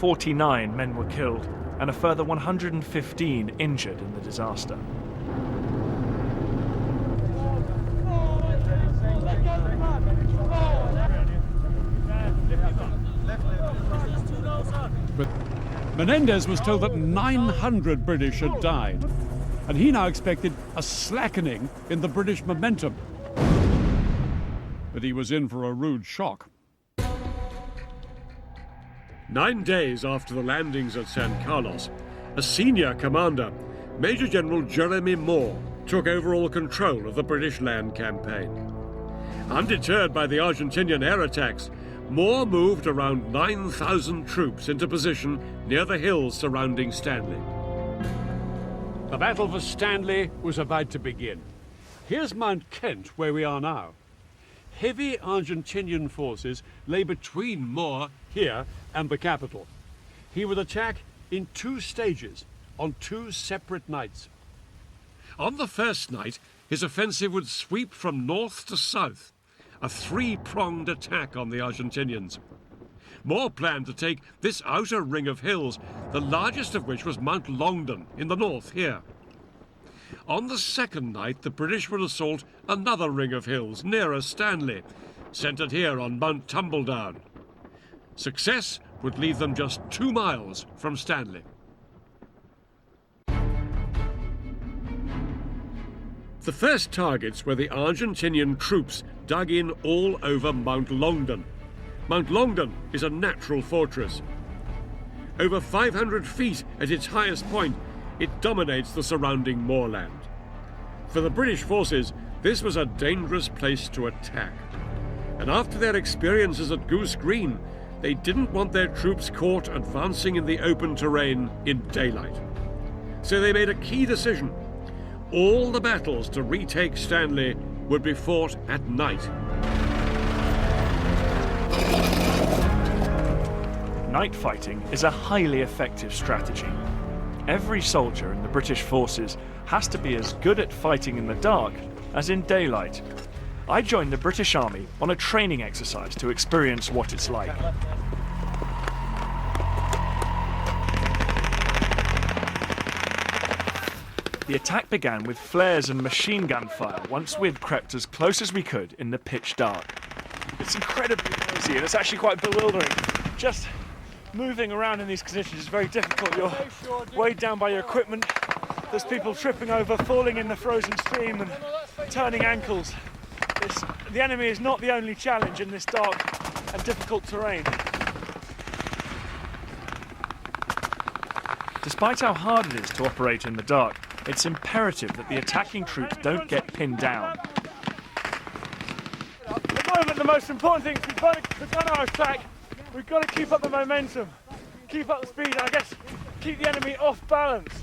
49 men were killed and a further 115 injured in the disaster. But Menendez was told that 900 British had died, and he now expected a slackening in the British momentum. But he was in for a rude shock. 9 days after the landings at San Carlos, a senior commander, Major General Jeremy Moore, took overall control of the British land campaign. Undeterred by the Argentinian air attacks, Moore moved around 9,000 troops into position near the hills surrounding Stanley. The battle for Stanley was about to begin. Here's Mount Kent, where we are now. Heavy Argentinian forces lay between Moore here and the capital. He would attack in 2 stages, on 2 separate nights. On the first night, his offensive would sweep from north to south, a 3-pronged attack on the Argentinians. Moore planned to take this outer ring of hills, the largest of which was Mount Longdon in the north here. On the second night, the British would assault another ring of hills nearer Stanley, centred here on Mount Tumbledown. Success would leave them just 2 miles from Stanley. The first targets were the Argentinian troops dug in all over Mount Longdon. Mount Longdon is a natural fortress. Over 500 feet at its highest point, it dominates the surrounding moorland. For the British forces, this was a dangerous place to attack. And after their experiences at Goose Green, they didn't want their troops caught advancing in the open terrain in daylight. So they made a key decision. All the battles to retake Stanley would be fought at night. Night fighting is a highly effective strategy. Every soldier in the British forces has to be as good at fighting in the dark as in daylight. I joined the British Army on a training exercise to experience what it's like. The attack began with flares and machine gun fire once we'd crept as close as we could in the pitch dark. It's incredibly noisy and it's actually quite bewildering. Just moving around in these conditions is very difficult. You're weighed down by your equipment. There's people tripping over, falling in the frozen stream and turning ankles. The enemy is not the only challenge in this dark and difficult terrain. Despite how hard it is to operate in the dark, it's imperative that the attacking troops don't get pinned down. At the moment, the most important thing is we've begun our attack. We've got to keep up the momentum, keep up the speed, and I guess keep the enemy off balance.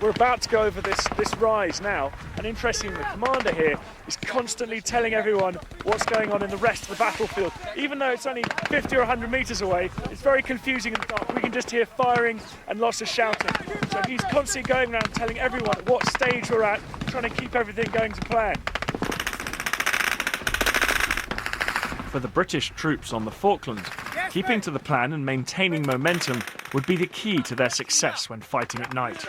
We're about to go over this rise now, and interestingly, the commander here is constantly telling everyone what's going on in the rest of the battlefield. Even though it's only 50 or 100 metres away, it's very confusing in the dark. We can just hear firing and lots of shouting. So he's constantly going around telling everyone at what stage we're at, trying to keep everything going to plan. For the British troops on the Falklands, keeping to the plan and maintaining momentum would be the key to their success when fighting at night.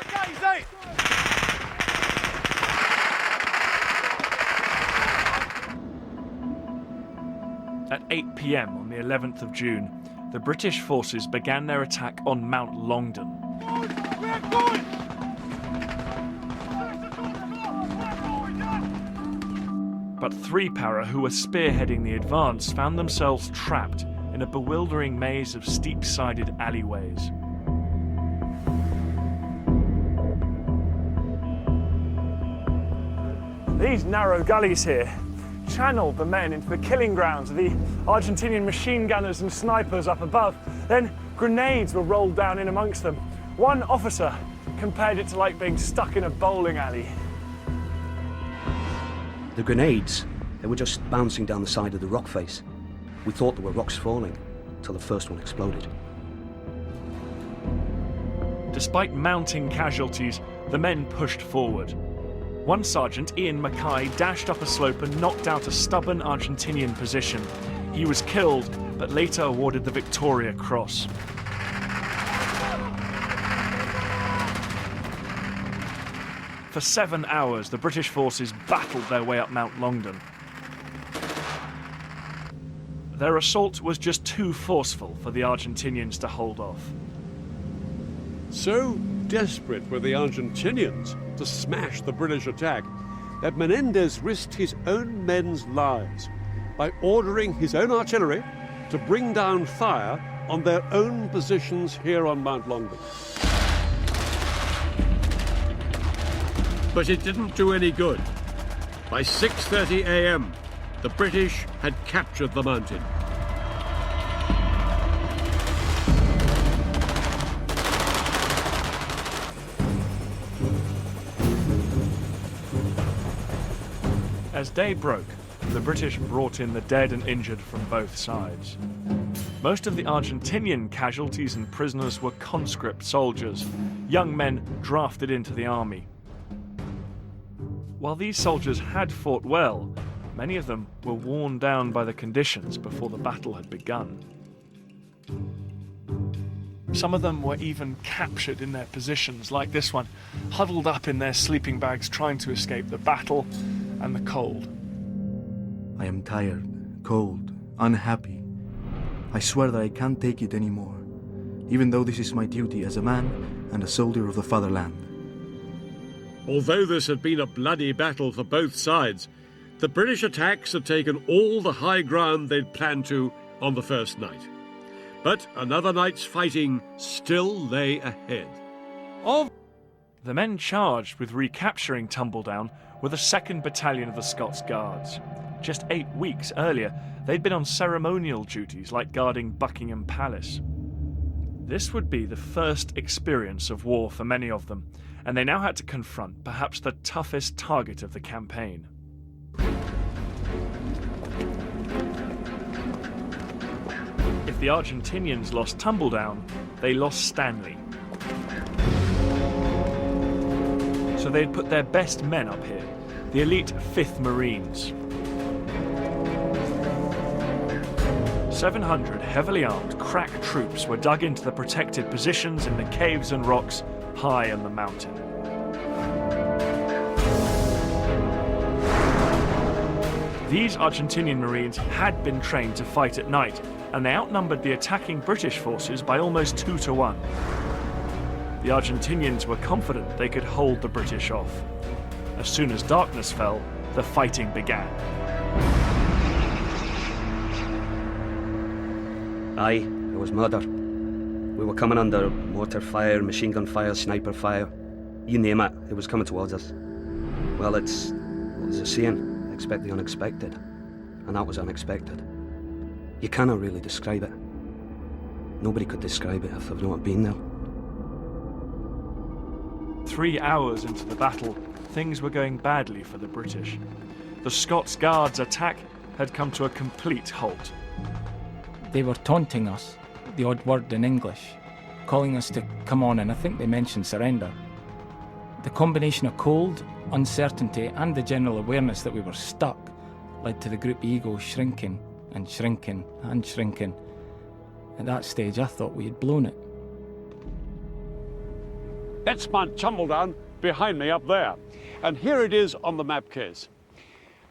At 8 p.m. on the 11th of June, the British forces began their attack on Mount Longdon. But 3 Para, who were spearheading the advance, found themselves trapped in a bewildering maze of steep-sided alleyways. These narrow gullies here channeled the men into the killing grounds of the Argentinian machine gunners and snipers up above. Then grenades were rolled down in amongst them. One officer compared it to like being stuck in a bowling alley. The grenades, they were just bouncing down the side of the rock face. We thought there were rocks falling until the first one exploded. Despite mounting casualties, The men pushed forward. One sergeant, Ian Mackay, dashed up a slope and knocked out a stubborn Argentinian position. He was killed, but later awarded the Victoria Cross. For 7 hours, the British forces battled their way up Mount Longdon. Their assault was just too forceful for the Argentinians to hold off. So desperate were the Argentinians to smash the British attack that Menendez risked his own men's lives by ordering his own artillery to bring down fire on their own positions here on Mount Longdon. But it didn't do any good. By 6:30 a.m., the British had captured the mountain. As day broke, the British brought in the dead and injured from both sides. Most of the Argentinian casualties and prisoners were conscript soldiers, young men drafted into the army. While these soldiers had fought well, many of them were worn down by the conditions before the battle had begun. Some of them were even captured in their positions, like this one, huddled up in their sleeping bags trying to escape the battle and the cold. I am tired, cold, unhappy. I swear that I can't take it anymore, even though this is my duty as a man and a soldier of the fatherland. Although this had been a bloody battle for both sides, the British attacks had taken all the high ground they'd planned to on the first night. But another night's fighting still lay ahead. The men charged with recapturing Tumbledown were the 2nd Battalion of the Scots Guards. Just 8 weeks earlier, they'd been on ceremonial duties like guarding Buckingham Palace. This would be the first experience of war for many of them, and they now had to confront perhaps the toughest target of the campaign. If the Argentinians lost Tumbledown, they lost Stanley. So they'd put their best men up here, the elite 5th Marines. 700 heavily armed, crack troops were dug into the protected positions in the caves and rocks high on the mountain. These Argentinian Marines had been trained to fight at night, and they outnumbered the attacking British forces by almost 2 to 1. The Argentinians were confident they could hold the British off. As soon as darkness fell, the fighting began. Aye, it was murder. We were coming under mortar fire, machine gun fire, sniper fire. You name it, it was coming towards us. Well, there's a saying, expect the unexpected. And that was unexpected. You cannot really describe it. Nobody could describe it if they've not been there. 3 hours into the battle, things were going badly for the British. The Scots Guards' attack had come to a complete halt. They were taunting us, the odd word in English, calling us to come on, and I think they mentioned surrender. The combination of cold, uncertainty, and the general awareness that we were stuck led to the group ego shrinking and shrinking and shrinking. At that stage, I thought we had blown it. That's Mount Tumbledown behind me up there. And here it is on the map case.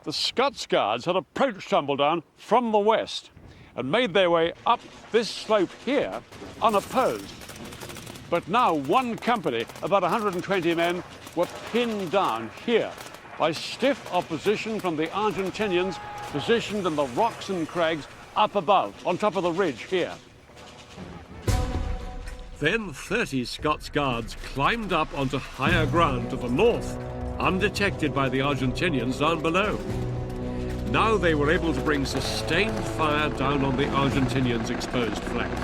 The Scots Guards had approached Tumbledown from the west and made their way up this slope here unopposed. But now one company, about 120 men, were pinned down here by stiff opposition from the Argentinians positioned in the rocks and crags up above, on top of the ridge here. Then 30 Scots Guards climbed up onto higher ground to the north, undetected by the Argentinians down below. Now they were able to bring sustained fire down on the Argentinians' exposed flank.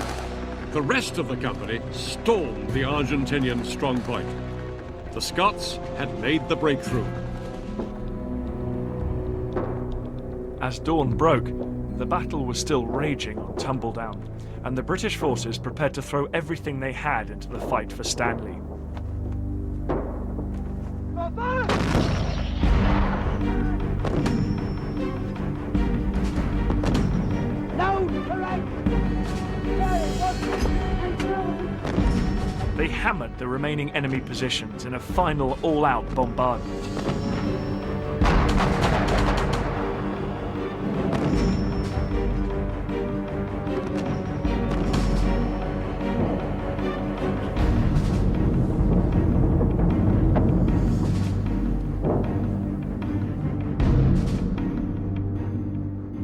The rest of the company stormed the Argentinian strongpoint. The Scots had made the breakthrough. As dawn broke, the battle was still raging on Tumbledown, and the British forces prepared to throw everything they had into the fight for Stanley. hammered the remaining enemy positions in a final all-out bombardment.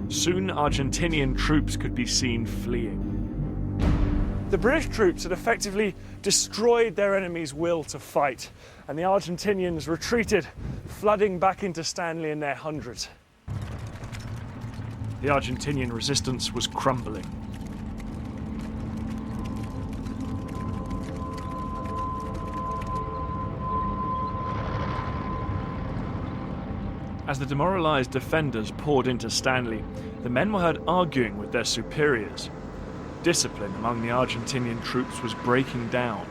Soon, Argentinian troops could be seen fleeing. The British troops had effectively destroyed their enemy's will to fight, and the Argentinians retreated, flooding back into Stanley in their hundreds. The Argentinian resistance was crumbling. As the demoralized defenders poured into Stanley, the men were heard arguing with their superiors. Discipline among the Argentinian troops was breaking down.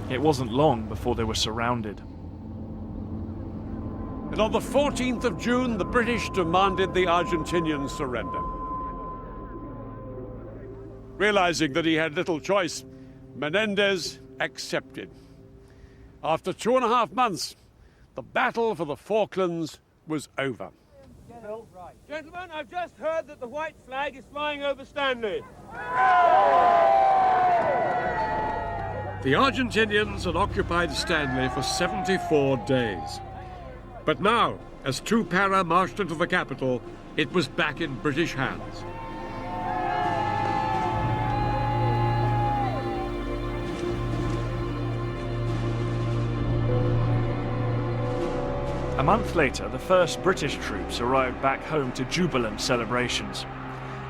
It wasn't long before they were surrounded. And on the 14th of June, the British demanded the Argentinian surrender. Realizing that he had little choice, Menendez accepted. After 2.5 months, the battle for the Falklands was over. Gentlemen, I've just heard that the white flag is flying over Stanley. The Argentinians had occupied Stanley for 74 days. But now, as two para marched into the capital, it was back in British hands. A month later, the first British troops arrived back home to jubilant celebrations.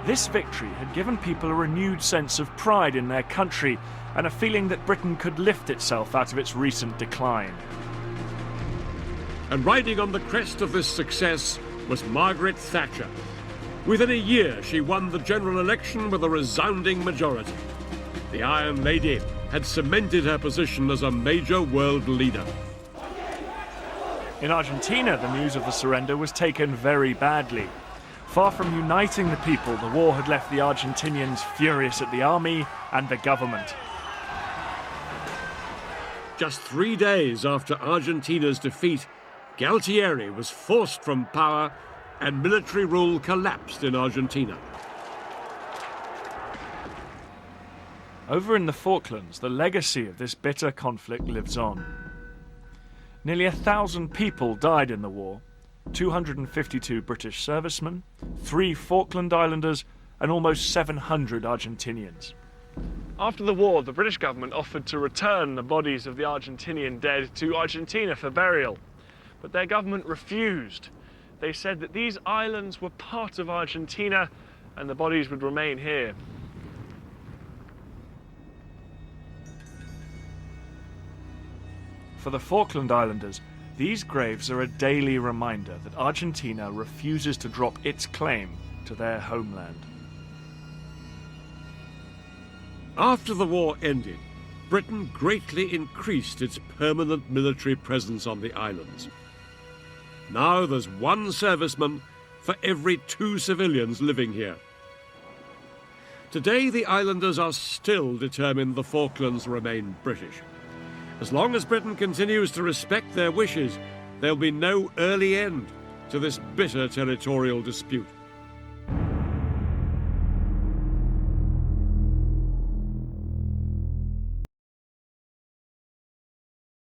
This victory had given people a renewed sense of pride in their country and a feeling that Britain could lift itself out of its recent decline. And riding on the crest of this success was Margaret Thatcher. Within a year, she won the general election with a resounding majority. The Iron Lady had cemented her position as a major world leader. In Argentina, the news of the surrender was taken very badly. Far from uniting the people, the war had left the Argentinians furious at the army and the government. Just 3 days after Argentina's defeat, Galtieri was forced from power and military rule collapsed in Argentina. Over in the Falklands, the legacy of this bitter conflict lives on. Nearly 1,000 people died in the war, 252 British servicemen, 3 Falkland Islanders, and almost 700 Argentinians. After the war, the British government offered to return the bodies of the Argentinian dead to Argentina for burial, but their government refused. They said that these islands were part of Argentina and the bodies would remain here. For the Falkland Islanders, these graves are a daily reminder that Argentina refuses to drop its claim to their homeland. After the war ended, Britain greatly increased its permanent military presence on the islands. Now there's 1 serviceman for every 2 civilians living here. Today, the islanders are still determined the Falklands remain British. As long as Britain continues to respect their wishes, there'll be no early end to this bitter territorial dispute.